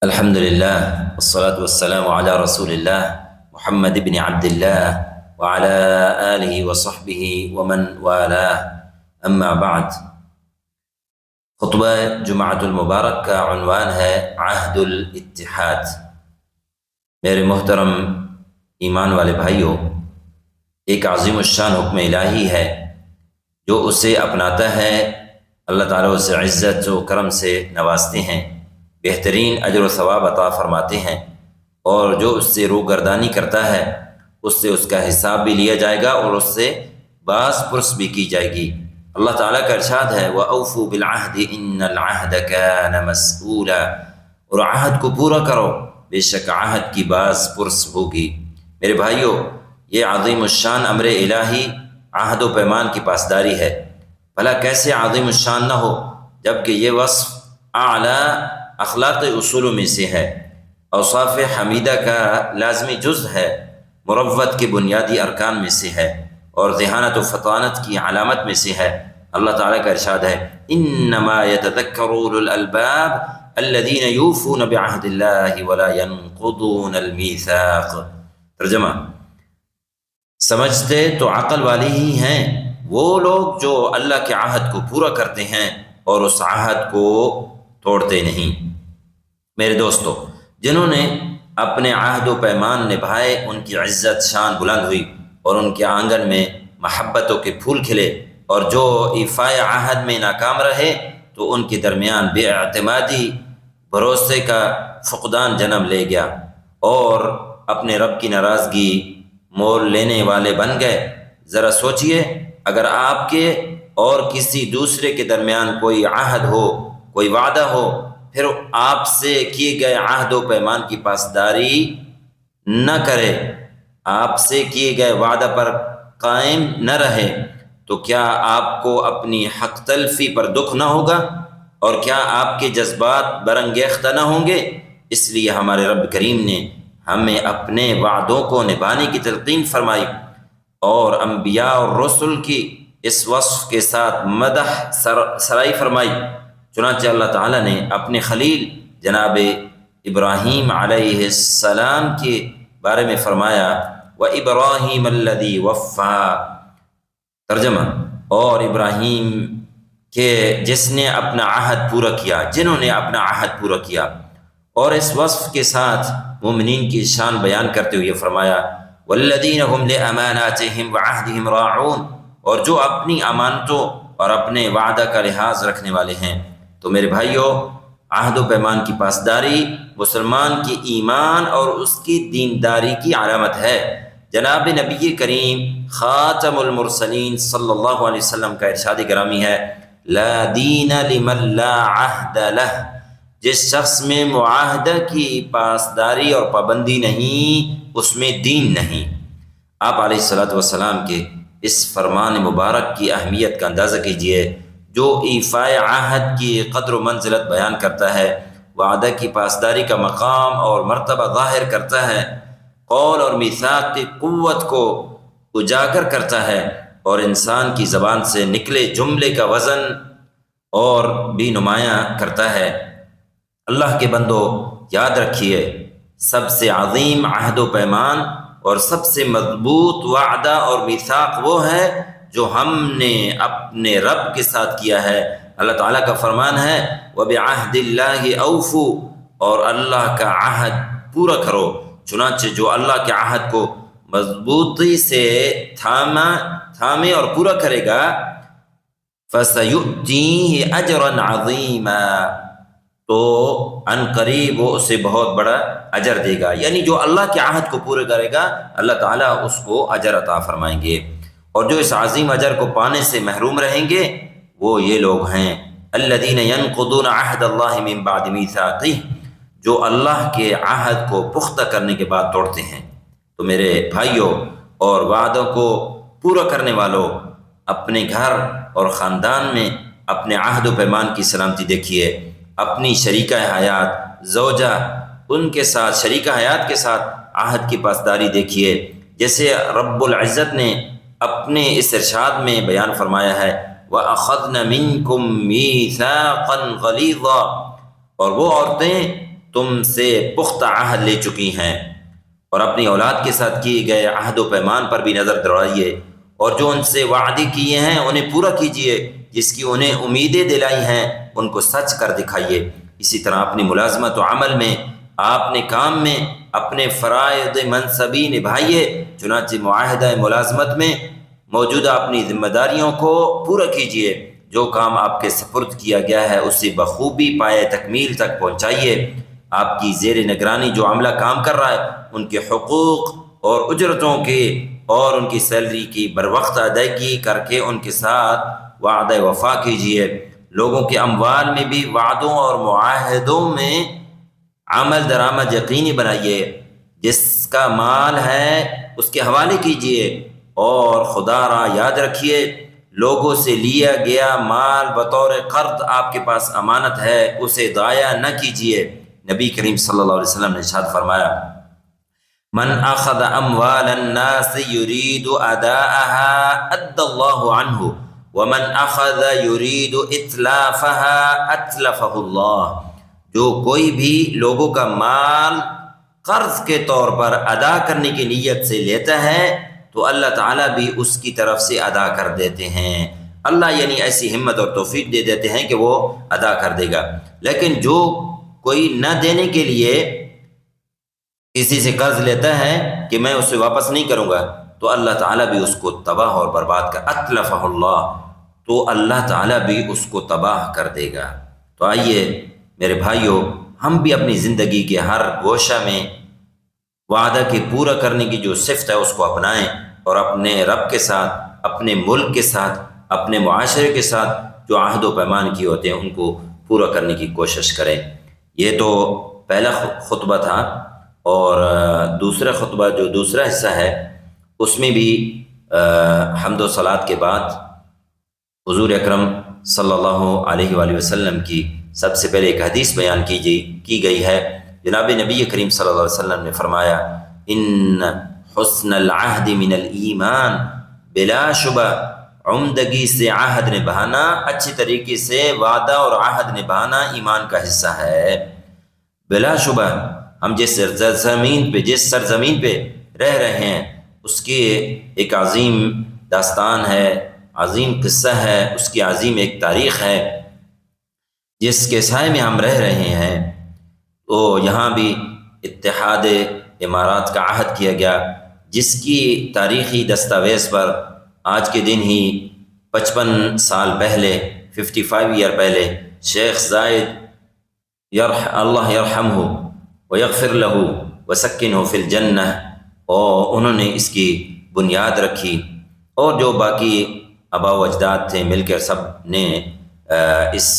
الحمد لله والصلاة والسلام على رسول الله محمد بن عبد الله وعلى آله وصحبه ومن والاه أما بعد۔ خطبہ جمعۃ المبارک کا عنوان ہے عہد الاتحاد۔ میرے محترم ایمان والے بھائیوں، ایک عظیم الشان حکم الہی ہے جو اسے اپناتا ہے اللہ تعالیٰ اسے عزت و کرم سے نوازتے ہیں، بہترین اجر و ثواب عطا فرماتے ہیں، اور جو اس سے روگردانی کرتا ہے اس سے اس کا حساب بھی لیا جائے گا اور اس سے باز پرس بھی کی جائے گی۔ اللہ تعالیٰ کا ارشاد ہے وَأَوْفُوا بِالْعَهْدِ إِنَّ الْعَهْدَ كَانَ مَسْئُولًا، اور عہد کو پورا کرو، بے شک عہد کی باز پرس ہوگی۔ میرے بھائیوں، یہ عظیم الشان امر الہی عہد و پیمان کی پاسداری ہے۔ بھلا کیسے عظیم الشان نہ ہو جبکہ یہ وصف اعلیٰ اخلاق اصولوں میں سے ہے، اوصاف حمیدہ کا لازمی جز ہے، مروت کے بنیادی ارکان میں سے ہے، اور ذہانت و فطانت کی علامت میں سے ہے۔ اللہ تعالیٰ کا ارشاد ہے انما یتذکر اولو الالباب الذین یوفون بعہد اللہ ولا ینقضون المیثاق۔ ترجمہ: سمجھتے تو عقل والے ہی ہیں وہ لوگ جو اللہ کے عہد کو پورا کرتے ہیں اور اس عہد کو توڑتے نہیں۔ میرے دوستو، جنہوں نے اپنے عہد و پیمان نبھائے ان کی عزت شان بلند ہوئی اور ان کے آنگن میں محبتوں کے پھول کھلے، اور جو ایفائے عہد میں ناکام رہے تو ان کے درمیان بے اعتمادی بھروسے کا فقدان جنم لے گیا اور اپنے رب کی ناراضگی مول لینے والے بن گئے۔ ذرا سوچئے، اگر آپ کے اور کسی دوسرے کے درمیان کوئی عہد ہو، کوئی وعدہ ہو، پھر آپ سے کیے گئے عہد و پیمان کی پاسداری نہ کرے، آپ سے کیے گئے وعدہ پر قائم نہ رہے، تو کیا آپ کو اپنی حق تلفی پر دکھ نہ ہوگا، اور کیا آپ کے جذبات برانگیختہ نہ ہوں گے؟ اس لیے ہمارے رب کریم نے ہمیں اپنے وعدوں کو نبھانے کی تلقین فرمائی اور انبیاء اور رسل کی اس وصف کے ساتھ مدح سرائی فرمائی۔ چنانچہ اللہ تعالیٰ نے اپنے خلیل جناب ابراہیم علیہ السلام کے بارے میں فرمایا وَإِبْرَاهِيمَ الَّذِي وَفَّى۔ ترجمہ: اور ابراہیم کے جس نے اپنا عہد پورا کیا، جنہوں نے اپنا عہد پورا کیا، اور اس وصف کے ساتھ مومنین کی شان بیان کرتے ہوئے فرمایا وَالَّذِينَ هُمْ لِأَمَانَاتِهِمْ وَعَهْدِهِمْ رَاعُونَ، اور جو اپنی امانتوں اور اپنے وعدہ کا لحاظ رکھنے والے ہیں۔ تو میرے بھائیوں، عہد و پیمان کی پاسداری مسلمان کی ایمان اور اس کی دینداری کی علامت ہے۔ جناب نبی کریم خاتم المرسلین صلی اللہ علیہ وسلم کا ارشاد گرامی ہے لا دین لمن لا عہد لہ، جس شخص میں معاہدہ کی پاسداری اور پابندی نہیں اس میں دین نہیں۔ آپ علیہ السلام کے اس فرمان مبارک کی اہمیت کا اندازہ کیجئے جو ایفائے عہد کی قدر و منزلت بیان کرتا ہے، وعدہ کی پاسداری کا مقام اور مرتبہ ظاہر کرتا ہے، قول اور میثاق کی قوت کو اجاگر کرتا ہے، اور انسان کی زبان سے نکلے جملے کا وزن اور بھی نمایاں کرتا ہے۔ اللہ کے بندو، یاد رکھیے، سب سے عظیم عہد و پیمان اور سب سے مضبوط وعدہ اور میثاق وہ ہے جو ہم نے اپنے رب کے ساتھ کیا ہے۔ اللہ تعالیٰ کا فرمان ہے وَبِعَهْدِ اللَّهِ أَوْفُوا، اور اللہ کا عہد پورا کرو۔ چنانچہ جو اللہ کے عہد کو مضبوطی سے تھامے اور پورا کرے گا فَسَيُؤْتِيهِ أَجْرًا عَظِيمًا، تو ان قریب وہ اسے بہت بڑا اجر دے گا۔ یعنی جو اللہ کے عہد کو پورا کرے گا اللہ تعالیٰ اس کو اجر عطا فرمائیں گے، اور جو اس عظیم اجر کو پانے سے محروم رہیں گے وہ یہ لوگ ہیں الذین ینقضون عہد اللہ من بعد میثاقہ، جو اللہ کے عہد کو پختہ کرنے کے بعد توڑتے ہیں۔ تو میرے بھائیوں اور وعدوں کو پورا کرنے والوں، اپنے گھر اور خاندان میں اپنے عہد و پیمان کی سلامتی دیکھیے، اپنی شریکہ حیات زوجہ ان کے ساتھ، شریکہ حیات کے ساتھ عہد کی پاسداری دیکھیے، جیسے رب العزت نے اپنے اس ارشاد میں بیان فرمایا ہے وَأَخَذْنَ مِنْكُمْ مِيثَاقًا غَلِيظًا، اور وہ عورتیں تم سے پختہ عہد لے چکی ہیں، اور اپنی اولاد کے ساتھ کیے گئے عہد و پیمان پر بھی نظر دوڑائیے، اور جو ان سے وعدے کیے ہیں انہیں پورا کیجیے، جس کی انہیں امیدیں دلائی ہیں ان کو سچ کر دکھائیے۔ اسی طرح اپنی ملازمت و عمل میں، آپ نے کام میں اپنے فرائض منصبی نبھائیے، چنانچہ معاہدہ ملازمت میں موجودہ اپنی ذمہ داریوں کو پورا کیجیے، جو کام آپ کے سپرد کیا گیا ہے اسے بخوبی پائے تکمیل تک پہنچائیے۔ آپ کی زیر نگرانی جو عملہ کام کر رہا ہے ان کے حقوق اور اجرتوں کے اور ان کی سیلری کی بروقت ادائیگی کر کے ان کے ساتھ وعدہ وفا کیجیے۔ لوگوں کے اموال میں بھی وعدوں اور معاہدوں میں عمل درآمد یقینی بنائیے، جس کا مال ہے اس کے حوالے کیجیے، اور خدا را یاد رکھیے لوگوں سے لیا گیا مال بطور قرض آپ کے پاس امانت ہے، اسے ضائع نہ کیجیے۔ نبی کریم صلی اللہ علیہ وسلم نے ارشاد فرمایا، من اخذ اموال الناس يريد اداءها ادى الله عنه ومن اخذ يريد اتلافها اتلفه اللہ۔ جو کوئی بھی لوگوں کا مال قرض کے طور پر ادا کرنے کی نیت سے لیتا ہے تو اللہ تعالیٰ بھی اس کی طرف سے ادا کر دیتے ہیں۔ اللہ یعنی ایسی ہمت اور توفیق دے دیتے ہیں کہ وہ ادا کر دے گا۔ لیکن جو کوئی نہ دینے کے لیے کسی سے قرض لیتا ہے کہ میں اسے واپس نہیں کروں گا تو اللہ تعالیٰ بھی اس کو تباہ اور برباد کر اتلفہ اللہ، تو اللہ تعالیٰ بھی اس کو تباہ کر دے گا۔ تو آئیے میرے بھائیوں، ہم بھی اپنی زندگی کے ہر گوشہ میں وعدہ کے پورا کرنے کی جو صفت ہے اس کو اپنائیں، اور اپنے رب کے ساتھ، اپنے ملک کے ساتھ، اپنے معاشرے کے ساتھ جو عہد و پیمان کیے ہوتے ہیں ان کو پورا کرنے کی کوشش کریں۔ یہ تو پہلا خطبہ تھا، اور دوسرا خطبہ جو دوسرا حصہ ہے اس میں بھی حمد و صلات کے بعد حضور اکرم صلی اللہ علیہ وآلہ وسلم کی سب سے پہلے ایک حدیث بیان کی گئی ہے۔ جناب نبی کریم صلی اللہ علیہ وسلم نے فرمایا، ان حسن العہد من الایمان، بلا شبہ عمدگی سے عہد نبھانا، اچھی طریقے سے وعدہ اور عہد نبھانا ایمان کا حصہ ہے۔ بلا شبہ ہم جس سرزمین پہ رہ رہے ہیں اس کی ایک عظیم داستان ہے، عظیم قصہ ہے، اس کی عظیم ایک تاریخ ہے جس کے سائے میں ہم رہ رہے ہیں۔ تو یہاں بھی اتحاد امارات کا عہد کیا گیا، جس کی تاریخی دستاویز پر آج کے دن ہی 55 سال پہلے، 55 ایئر پہلے، شیخ زائد اللہ یرحمہ ویغفر لہ وسکنہ فی الجنہ، اور انہوں نے اس کی بنیاد رکھی، اور جو باقی آباء و اجداد تھے مل کر سب نے اس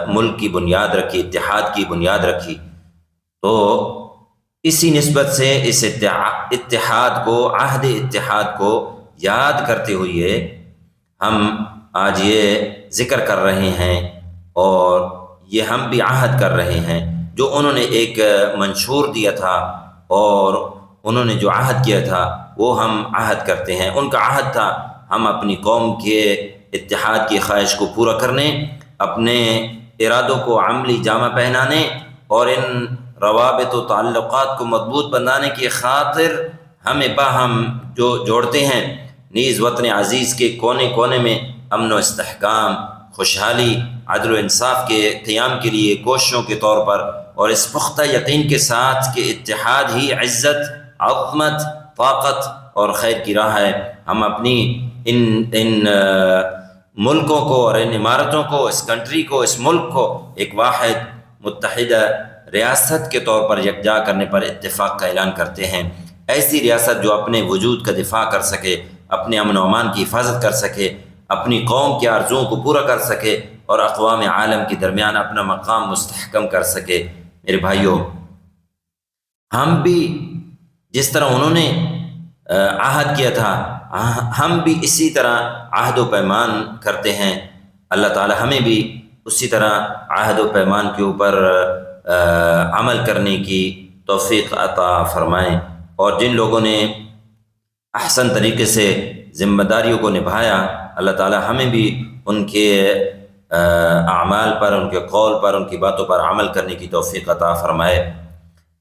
ملک کی بنیاد رکھی، اتحاد کی بنیاد رکھی۔ تو اسی نسبت سے اس اتحاد کو، عہد اتحاد کو یاد کرتے ہوئے ہم آج یہ ذکر کر رہے ہیں، اور یہ ہم بھی عہد کر رہے ہیں جو انہوں نے ایک منشور دیا تھا، اور انہوں نے جو عہد کیا تھا وہ ہم عہد کرتے ہیں۔ ان کا عہد تھا ہم اپنی قوم کے اتحاد کی خواہش کو پورا کرنے، اپنے ارادوں کو عملی جامہ پہنانے، اور ان روابط و تعلقات کو مضبوط بنانے کی خاطر ہمیں باہم جو جوڑتے ہیں، نیز وطن عزیز کے کونے کونے میں امن و استحکام، خوشحالی، عدل و انصاف کے قیام کے لیے کوششوں کے طور پر، اور اس پختہ یقین کے ساتھ کہ اتحاد ہی عزت، عظمت، طاقت اور خیر کی راہ ہے، ہم اپنی ان ملکوں کو اور ان عمارتوں کو، اس کنٹری کو، اس ملک کو ایک واحد متحدہ ریاست کے طور پر یکجا کرنے پر اتفاق کا اعلان کرتے ہیں۔ ایسی ریاست جو اپنے وجود کا دفاع کر سکے، اپنے امن و امان کی حفاظت کر سکے، اپنی قوم کے آرزوؤں کو پورا کر سکے، اور اقوام عالم کے درمیان اپنا مقام مستحکم کر سکے۔ میرے بھائیوں، ہم بھی جس طرح انہوں نے عہد کیا تھا، ہم بھی اسی طرح عہد و پیمان کرتے ہیں۔ اللہ تعالی ہمیں بھی اسی طرح عہد و پیمان کے اوپر عمل کرنے کی توفیق عطا فرمائیں، اور جن لوگوں نے احسن طریقے سے ذمہ داریوں کو نبھایا، اللہ تعالی ہمیں بھی ان کے اعمال پر، ان کے قول پر، ان کی باتوں پر عمل کرنے کی توفیق عطا فرمائے۔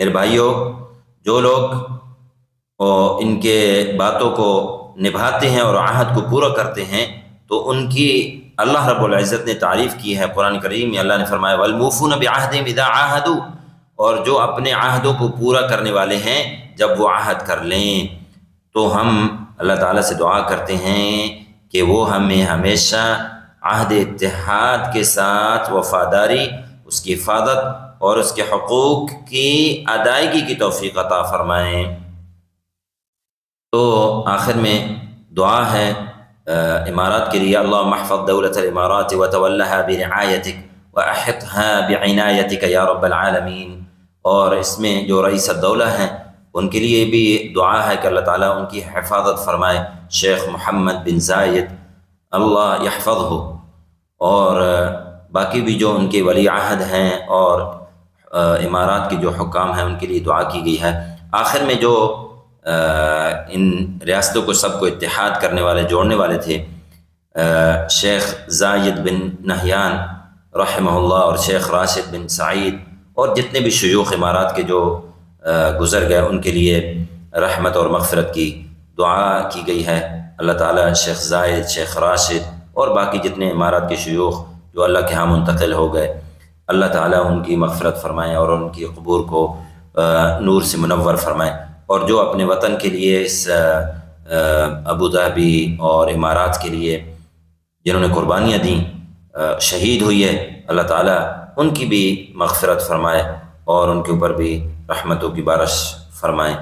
میرے بھائیوں، جو لوگ ان کے باتوں کو نبھاتے ہیں اور عہد کو پورا کرتے ہیں تو ان کی اللہ رب العزت نے تعریف کی ہے قرآن کریم میں۔ اللہ نے فرمایا وَالْمُوفُونَ بِعَهْدِهِمْ إِذَا عَاهَدُوا، اور جو اپنے عہدوں کو پورا کرنے والے ہیں جب وہ عہد کر لیں، تو ہم اللہ تعالیٰ سے دعا کرتے ہیں کہ وہ ہمیں ہمیشہ عہد اتحاد کے ساتھ وفاداری، اس کی حفاظت اور اس کے حقوق کی ادائیگی کی توفیق عطا فرمائیں۔ تو آخر میں دعا ہے امارات کے لیے، اللہم احفظ دولة الامارات وتولها برعایتک واحطها بعنایتک یا رب العالمین۔ اور اس میں جو رئیس الدولہ ہیں ان کے لیے بھی دعا ہے کہ اللہ تعالیٰ ان کی حفاظت فرمائے، شیخ محمد بن زاید اللہ یحفظہ، اور باقی بھی جو ان کے ولی عہد ہیں اور امارات کے جو حکام ہیں ان کے لیے دعا کی گئی ہے۔ آخر میں جو ان ریاستوں کو سب کو اتحاد کرنے والے، جوڑنے والے تھے، شیخ زاید بن نہیان رحمہ اللہ اور شیخ راشد بن سعید اور جتنے بھی شیوخ امارات کے جو گزر گئے ان کے لیے رحمت اور مغفرت کی دعا کی گئی ہے۔ اللہ تعالیٰ شیخ زاید، شیخ راشد اور باقی جتنے امارات کے شیوخ جو اللہ کے ہاں منتقل ہو گئے، اللہ تعالیٰ ان کی مغفرت فرمائیں اور ان کی قبور کو نور سے منور فرمائیں، اور جو اپنے وطن کے لیے اس ابوظہبی اور امارات کے لیے جنہوں نے قربانیاں دیں، شہید ہوئی ہے، اللہ تعالیٰ ان کی بھی مغفرت فرمائے اور ان کے اوپر بھی رحمتوں کی بارش فرمائیں۔